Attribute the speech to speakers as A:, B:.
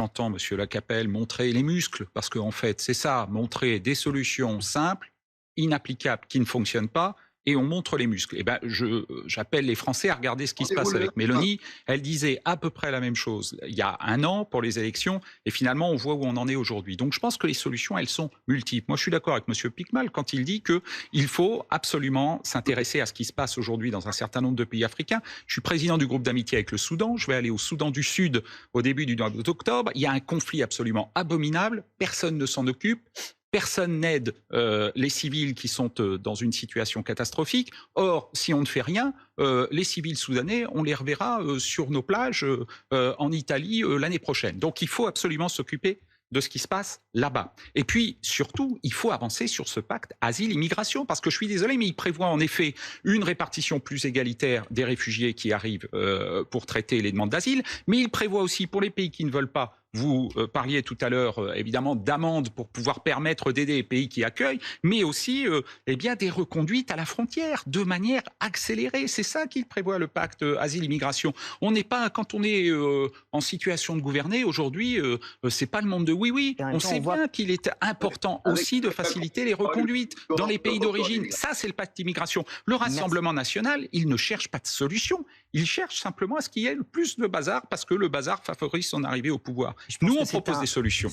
A: J'entends Monsieur Lacapelle montrer les muscles, parce qu'en fait, c'est ça, montrer des solutions simples, inapplicables, qui ne fonctionnent pas, et on montre les muscles. Eh ben, j'appelle les Français à regarder ce qui se passe avec Mélanie. Elle disait à peu près la même chose il y a un an pour les élections, et finalement, on voit où on en est aujourd'hui. Donc, je pense que les solutions, elles sont multiples. Moi, je suis d'accord avec Monsieur Piquemal quand il dit qu'il faut absolument s'intéresser à ce qui se passe aujourd'hui dans un certain nombre de pays africains. Je suis président du groupe d'amitié avec le Soudan. Je vais aller au Soudan du Sud au début du mois d'octobre. Il y a un conflit absolument abominable. Personne ne s'en occupe. Personne n'aide les civils qui sont dans une situation catastrophique. Or, si on ne fait rien, les civils soudanais, on les reverra sur nos plages en Italie l'année prochaine. Donc, il faut absolument s'occuper de ce qui se passe là-bas. Et puis, surtout, il faut avancer sur ce pacte asile-immigration, parce que je suis désolé, mais il prévoit en effet une répartition plus égalitaire des réfugiés qui arrivent pour traiter les demandes d'asile, mais il prévoit aussi pour les pays qui ne veulent pas. Vous parliez tout à l'heure, évidemment, d'amendes pour pouvoir permettre d'aider les pays qui accueillent, mais aussi eh bien, des reconduites à la frontière de manière accélérée. C'est ça qu'il prévoit, le pacte asile-immigration. On n'est pas, quand on est en situation de gouverner aujourd'hui, c'est pas le monde de oui-oui. On sait bien qu'il est important aussi de faciliter les reconduites dans les pays d'origine. Ça, c'est le pacte d'immigration. Le Rassemblement national, il ne cherche pas de solution. Il cherche simplement à ce qu'il y ait le plus de bazar, parce que le bazar favorise son arrivée au pouvoir. Nous, on propose des solutions.